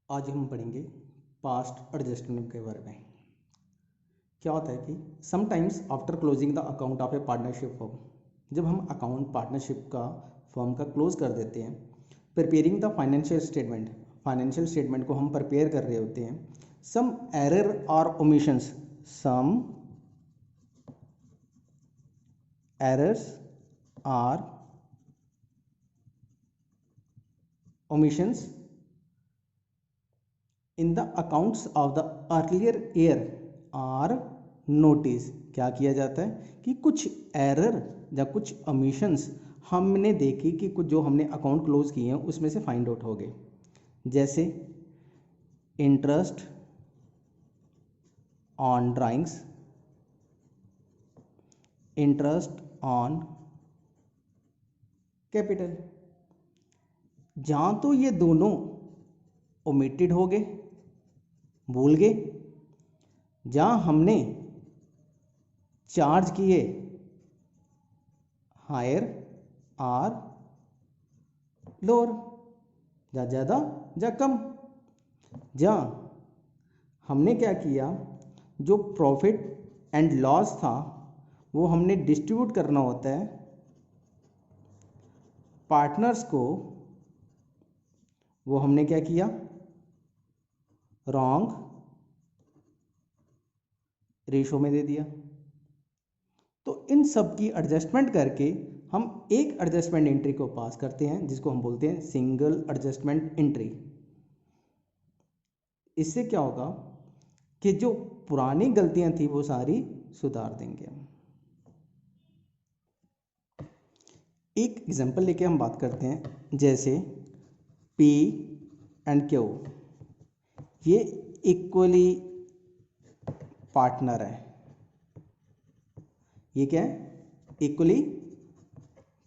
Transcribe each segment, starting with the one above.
आज हम पढ़ेंगे पास्ट एडजस्टमेंट के बारे में। क्या होता है कि sometimes after closing the account of A partnership firm, जब हम अकाउंट पार्टनरशिप का फर्म का क्लोज कर देते हैं, प्रिपेयरिंग द फाइनेंशियल स्टेटमेंट को हम प्रिपेयर कर रहे होते हैं, सम एरर और ओमिशंस सम एरर्स और omissions in the accounts of the earlier year are notice। क्या किया जाता है कि कुछ एरर या कुछ omissions हमने देखी कि कुछ जो हमने अकाउंट क्लोज किए हैं उसमें से फाइंड आउट हो गए, जैसे interest on drawings, interest on capital. जहाँ तो ये दोनों ओमिटेड हो गए, भूल गए, जहाँ हमने चार्ज किए हायर और लोअर, या ज़्यादा या कम, जहाँ हमने क्या किया, जो प्रॉफिट एंड लॉस था वो हमने डिस्ट्रीब्यूट करना होता है पार्टनर्स को, वो हमने क्या किया, रॉन्ग रेशो में दे दिया। तो इन सब की एडजस्टमेंट करके हम एक एडजस्टमेंट एंट्री को पास करते हैं जिसको हम बोलते हैं सिंगल एडजस्टमेंट एंट्री। इससे क्या होगा कि जो पुरानी गलतियां थी वो सारी सुधार देंगे हम। एक एग्जांपल लेके हम बात करते हैं, जैसे पी एंड क्यू, ये इक्वली पार्टनर है। ये क्या है, इक्वली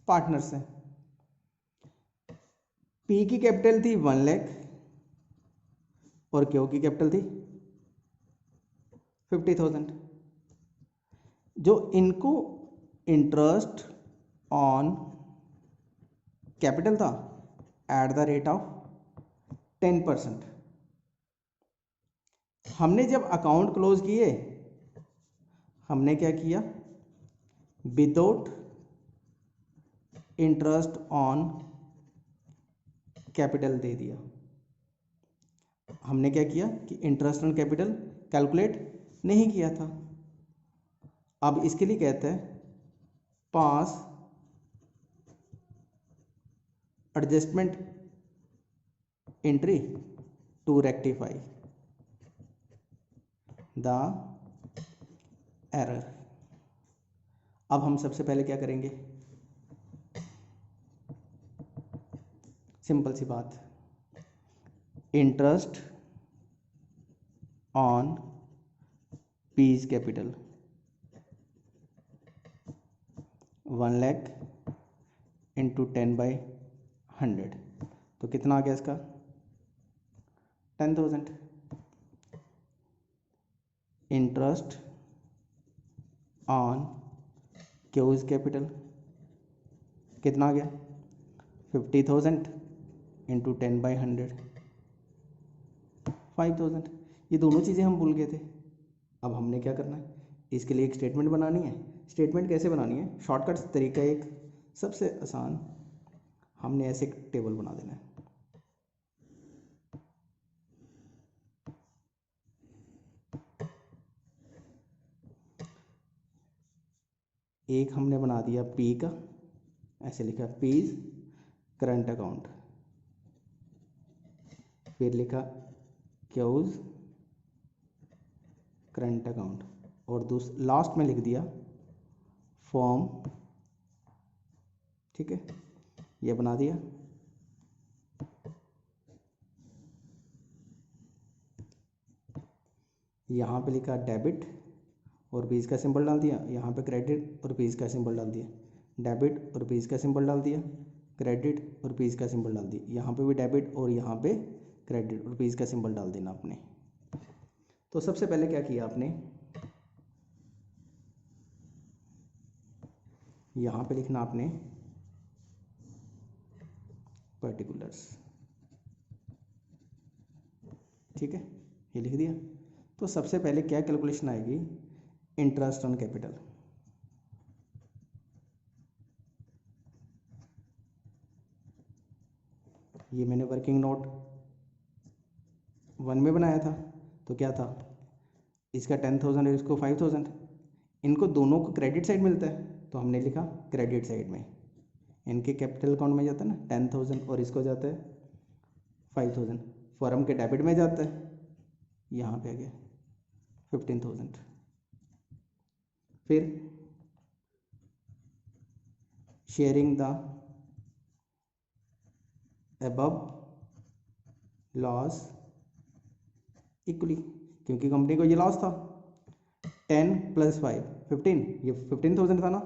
पार्टनर्स हैं। पी की कैपिटल थी 1 लाख और क्यू की कैपिटल थी 50,000। जो इनको इंटरेस्ट ऑन कैपिटल था एट द रेट ऑफ 10%। हमने जब अकाउंट क्लोज किए हमने क्या किया, विदाउट इंटरेस्ट ऑन कैपिटल दे दिया। हमने क्या किया कि इंटरेस्ट ऑन कैपिटल कैलकुलेट नहीं किया था। अब इसके लिए कहते हैं pass adjustment entry to rectify the error. अब हम सबसे पहले क्या करेंगे, सिंपल सी बात, इंटरेस्ट ऑन पीज कैपिटल 1 लाख इंटू 10/100, तो कितना आ गया इसका 10,000। इंटरेस्ट ऑन क्यूज कैपिटल कितना आ गया 50,000 इंटू 10/100 5,000। ये दोनों चीज़ें हम भूल गए थे। अब हमने क्या करना है, इसके लिए एक स्टेटमेंट बनानी है। स्टेटमेंट कैसे बनानी है, शॉर्टकट तरीका, एक सबसे आसान, हमने ऐसे एक टेबल बना देना है। एक हमने बना दिया पी का, ऐसे लिखा पीज करंट अकाउंट, फिर लिखा क्यूज करंट अकाउंट, और लास्ट में लिख दिया फॉर्म। ठीक है, ये बना दिया। यहाँ पे लिखा डेबिट और बीज का सिंबल डाल दिया, यहाँ पे क्रेडिट और बीज का सिंबल डाल दिया, डेबिट और बीज का सिंबल डाल दिया, क्रेडिट और बीज का सिंबल डाल दिया, यहाँ पे भी डेबिट और यहाँ पे क्रेडिट और बीज का सिंबल डाल देना आपने। तो सबसे पहले क्या किया आपने, यहाँ पे लिखना आपने पर्टिकुलर्स, ठीक है, ये लिख दिया। तो सबसे पहले क्या कैलकुलेशन आएगी, इंटरेस्ट ऑन कैपिटल। ये मैंने वर्किंग नोट 1 में बनाया था, तो क्या था, इसका 10,000 है, इसको 5,000, इनको दोनों को क्रेडिट साइड मिलता है, तो हमने लिखा क्रेडिट साइड में। इनके कैपिटल अकाउंट में जाता है ना 10,000 और इसको जाता है 5,000, फर्म के डेबिट में जाता है, यहाँ पे आ गया 15,000। फिर sharing the above loss equally, क्योंकि कंपनी को ये लॉस था, 10 + 5 15, ये 15,000 था ना,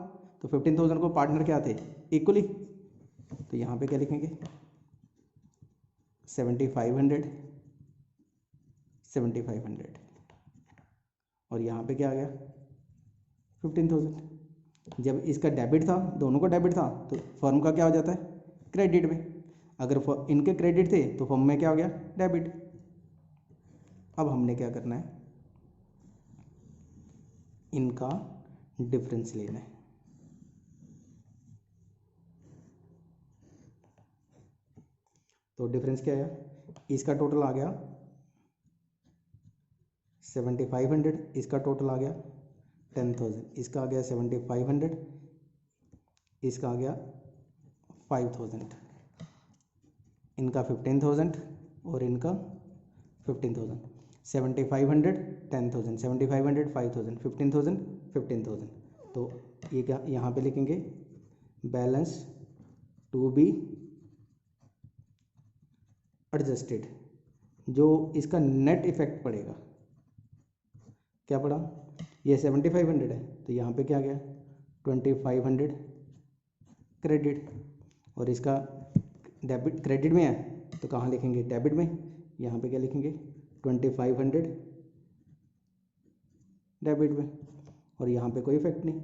तो 15,000 को पार्टनर क्या थे, इक्वली। तो यहाँ पे क्या लिखेंगे, 7,500 7,500, और यहाँ पे क्या आ गया 15,000। जब इसका डेबिट था, दोनों को डेबिट था, तो फर्म का क्या हो जाता है, क्रेडिट में। अगर इनके क्रेडिट थे तो फर्म में क्या हो गया, डेबिट। अब हमने क्या करना है, इनका डिफरेंस लेना है। तो डिफरेंस क्या आया, इसका टोटल आ गया 7,500, इसका टोटल आ गया 10,000, इसका आ गया 7,500, इसका आ गया 5,000, इनका 15,000 और इनका 15,000। 7,500 10,000, 7,500 5,000, 15,000 15,000। तो ये क्या यहाँ पे लिखेंगे, बैलेंस टू बी एडजस्टेड। जो इसका नेट इफेक्ट पड़ेगा, क्या पड़ा, ये 7,500 है, तो यहाँ पे क्या गया 2,500 क्रेडिट, और इसका डेबिट क्रेडिट में है, तो कहाँ लिखेंगे, डेबिट में। यहाँ पे क्या लिखेंगे, 2,500 डेबिट में, और यहाँ पे कोई इफेक्ट नहीं।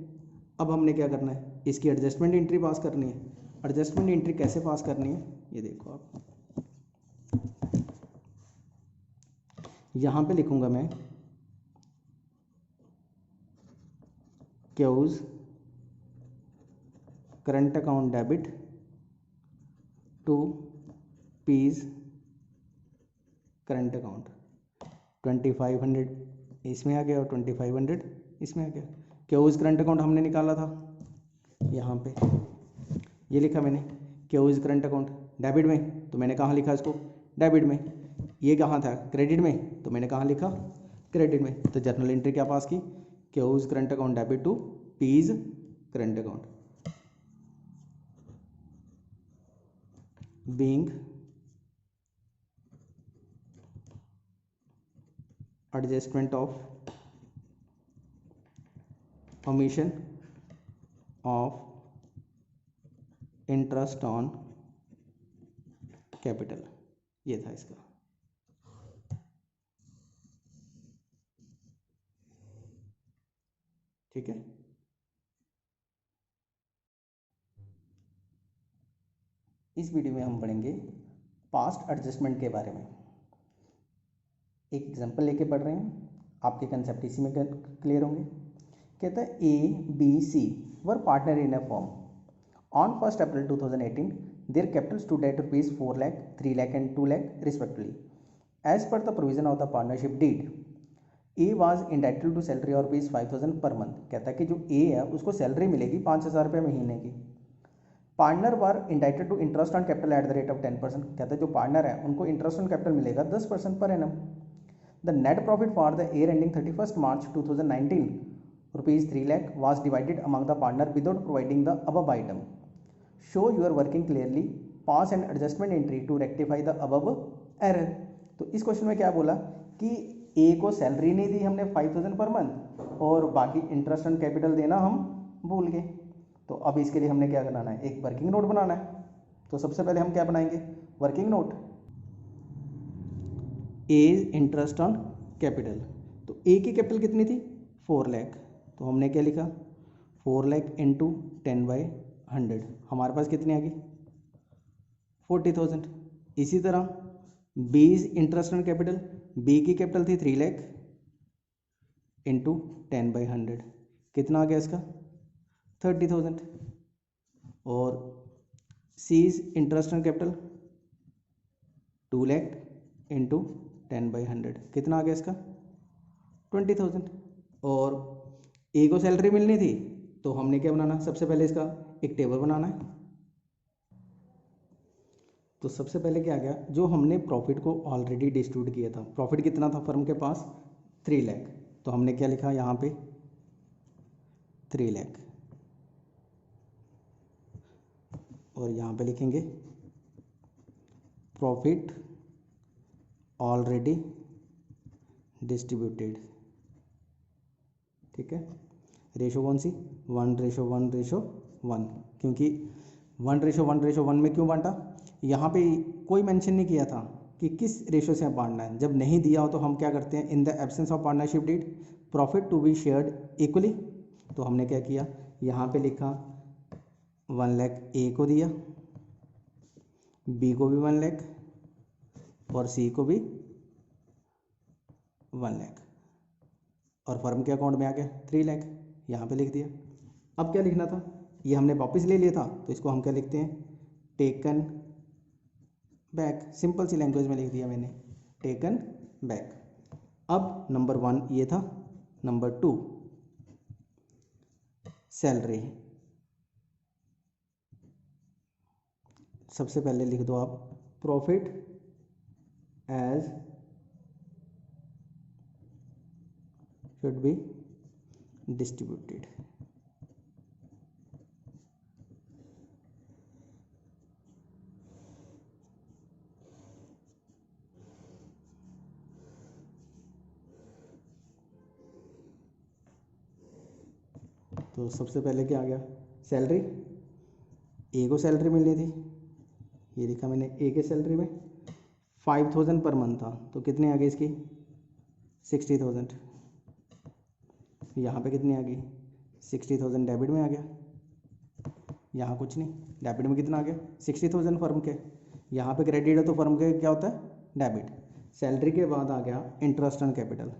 अब हमने क्या करना है, इसकी एडजस्टमेंट एंट्री पास करनी है। एडजस्टमेंट एंट्री कैसे पास करनी है, ये देखो आप, यहाँ पे लिखूंगा मैं, Q's current account debit to P's current account. 2,500 इसमें आ गया और 2,500 इसमें आ गया। क्यूज करंट अकाउंट हमने निकाला था, यहाँ पे ये लिखा मैंने, क्यूज करंट अकाउंट डेबिट में, तो मैंने कहाँ लिखा इसको, डेबिट में। ये कहाँ था, क्रेडिट में, तो मैंने कहाँ लिखा, क्रेडिट में। तो जर्नल एंट्री क्या पास की, Q's current account debit to P's current account, being adjustment of omission of interest on capital, ये था इसका। ठीक है, इस वीडियो में हम पढ़ेंगे पास्ट एडजस्टमेंट के बारे में। एक एग्जांपल लेके पढ़ रहे हैं, आपके कंसेप्ट इसी में क्लियर होंगे। कहता है ABC were partner in a firm on 1 April 2018 their capital stood at rupees 4 lakh, 3 lakh and 2 lakh respectively. As per the provision of the partnership deed, A was entitled to salary of rupees 5,000 per month। कहता है कि जो A है उसको salary मिलेगी 5,000 रुपये महीने की। Partner were entitled to interest on capital at the rate of 10%। कहता है जो पार्टनर है उनको इंटरेस्ट ऑन कैपिटल मिलेगा 10% per annum. The net profit for the year ending 31 March 2019 rupees 3 lakh was divided among the partner without providing the above item. Show your working clearly, pass an adjustment entry to rectify the above error। तो इस question में क्या बोला कि ए को salary नहीं दी हमने 5,000 per month, और बाकी इंटरेस्ट ऑन कैपिटल देना हम भूल गए। तो अब इसके लिए हमने क्या बनाना है, एक वर्किंग नोट बनाना है। तो सबसे पहले हम क्या बनाएंगे, working note. A interest on capital, तो ए की कैपिटल कितनी थी 4 लाख, तो हमने क्या लिखा 4 लाख इंटू 10/100, हमारे पास कितनी आ गई 40,000। इसी तरह B interest on capital, B की कैपिटल थी 3 लाख इंटू 10/100, कितना आ गया इसका 30,000। और C is interest on capital 2 lakh into 10/100, कितना आ गया इसका 20,000। और ए को सैलरी मिलनी थी तो हमने क्या बनाना, सबसे पहले इसका एक टेबल बनाना है। तो सबसे पहले क्या आ गया, जो हमने प्रॉफिट को ऑलरेडी डिस्ट्रीब्यूट किया था, प्रॉफिट कितना था फर्म के पास 3 लाख, तो हमने क्या लिखा यहाँ पे 3 लाख, और यहाँ पे लिखेंगे प्रॉफिट ऑलरेडी डिस्ट्रीब्यूटेड। ठीक है, रेशो कौन सी 1:1:1, क्योंकि 1:1:1 में क्यों बांटा, यहाँ पे कोई मेंशन नहीं किया था कि किस रेशो से बांटना है। जब नहीं दिया हो तो हम क्या करते हैं, in the absence of partnership deed profit to be shared equally, तो हमने क्या किया, यहाँ पे लिखा 1 लाख ए को दिया, बी को भी 1 लाख और सी को भी 1 लाख, और फर्म के अकाउंट में आ गया 3 लाख, यहाँ पे लिख दिया। अब क्या लिखना था, ये हमने वापस ले लिया था तो इसको हम क्या लिखते हैं, टेकन बैक, सिंपल सी लैंग्वेज में लिख दिया मैंने, टेकन बैक। अब नंबर 1 ये था, नंबर 2 सैलरी, सबसे पहले लिख दो आप profit as should be distributed. तो सबसे पहले क्या आ गया, सैलरी, ए को सैलरी मिलनी थी, ये लिखा मैंने, ए के सैलरी में 5,000 पर मंथ था, तो कितने आ गए इसकी 60,000। यहाँ पे कितनी आ गई 60,000 डेबिट में आ गया, यहाँ कुछ नहीं, डेबिट में कितना आ गया 60,000 फर्म के, यहाँ पे क्रेडिट है तो फर्म के क्या होता है डेबिट। सैलरी के बाद आ गया interest on capital,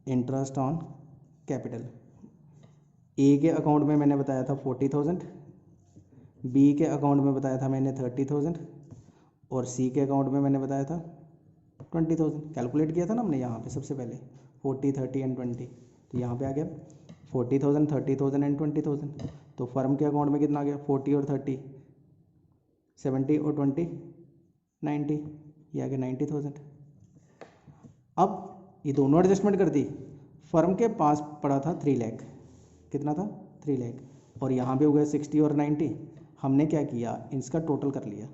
interest on capital, A के अकाउंट में मैंने बताया था 40,000, बी के अकाउंट में बताया था मैंने 30,000, और सी के अकाउंट में मैंने बताया था 20,000। कैलकुलेट किया था ना हमने यहाँ पे सबसे पहले 40, 30 एंड 20, तो यहाँ पे आ गया 40,000, 30,000 एंड 20,000। तो फर्म के अकाउंट में कितना आ गया 40 और 30, 70 और 20 90, ये आ गया 90,000। अब ये दोनों एडजस्टमेंट कर दी, फर्म के पास पड़ा था 3 लाख, कितना था 3 लाख, और यहाँ पे हो गया 60 और 90, हमने क्या किया इसका टोटल कर लिया,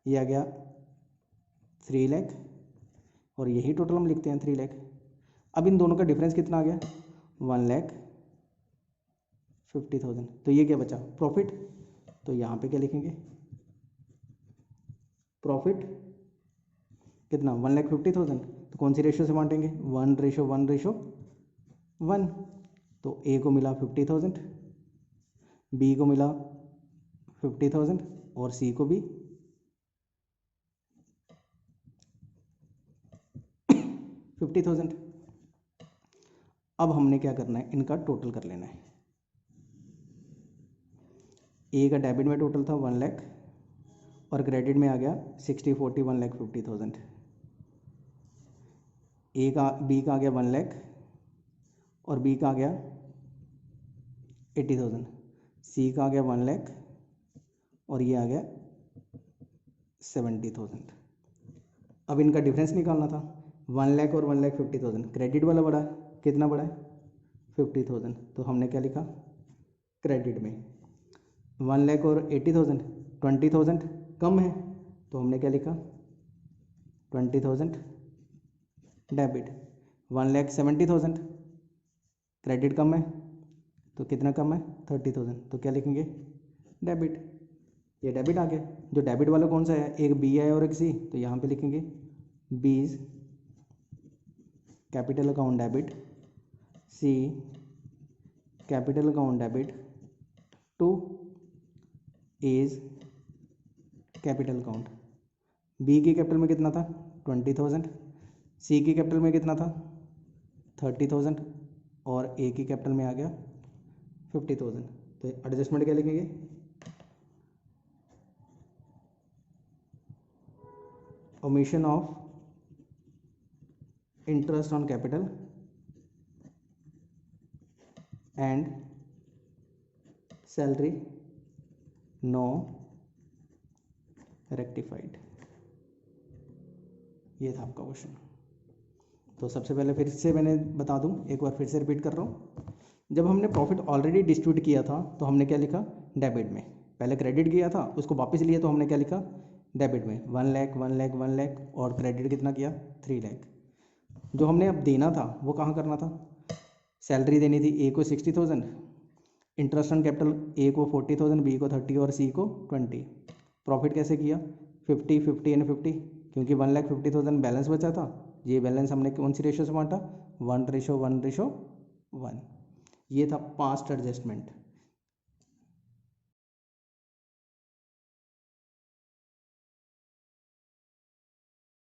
ये आ गया 3 लाख, और यही टोटल हम लिखते हैं 3 लाख। अब इन दोनों का डिफरेंस कितना आ गया 1,50,000, तो ये क्या बचा प्रॉफिट, तो यहाँ पे क्या लिखेंगे प्रॉफिट कितना 1,50,000, तो कौन सी रेशो से बांटेंगे 1:1:1, तो ए को मिला 50,000, बी को मिला 50,000 और सी को भी 50,000। अब हमने क्या करना है, इनका टोटल कर लेना है। ए का डेबिट में टोटल था 1 लाख और क्रेडिट में आ गया 60, 40, 1,50,000। ए का बी का आ गया 1 लाख और बी का आ गया 80,000, सी का आ गया 1 लाख और ये आ गया 70,000। अब इनका डिफरेंस निकालना था, 1 लाख और 1,50,000, क्रेडिट वाला बड़ा है, कितना बड़ा है 50,000, तो हमने क्या लिखा क्रेडिट में 1 लाख और 80,000, 20,000 कम है तो हमने क्या लिखा 20,000 डेबिट, 1,70,000 क्रेडिट कम है तो कितना कम है 30,000, तो क्या लिखेंगे डेबिट, ये डेबिट आ गया। जो डेबिट वाला कौन सा है, एक बी है और एक सी, तो यहाँ पे लिखेंगे B's capital account debit, C capital account debit to A's capital account. B की कैपिटल में कितना था 20,000, सी की कैपिटल में कितना था 30,000 और ए की कैपिटल में आ गया 50,000। तो एडजस्टमेंट क्या लिखेंगे, omission of interest on capital and salary now rectified. ये था आपका क्वेश्चन। तो सबसे पहले फिर से मैंने बता दूं, एक बार फिर से रिपीट कर रहा हूँ। जब हमने प्रॉफिट ऑलरेडी डिस्ट्रीब्यूट किया था तो हमने क्या लिखा, डेबिट में। पहले क्रेडिट किया था, उसको वापस लिया तो हमने क्या लिखा, डेबिट में 1 लाख 1 लाख 1 लाख, और क्रेडिट कितना किया 3 लाख। जो हमने अब देना था वो कहाँ करना था, सैलरी देनी थी ए को 60,000, इंटरेस्ट ऑन कैपिटल ए को 40,000, बी को 30 और सी को 20। प्रॉफिट कैसे किया 50 50 एंड 50, क्योंकि 1,50,000 बैलेंस बचा था। ये बैलेंस हमने कौन सी रेशो से बांटा, 1:1:1। ये था पास्ट एडजस्टमेंट।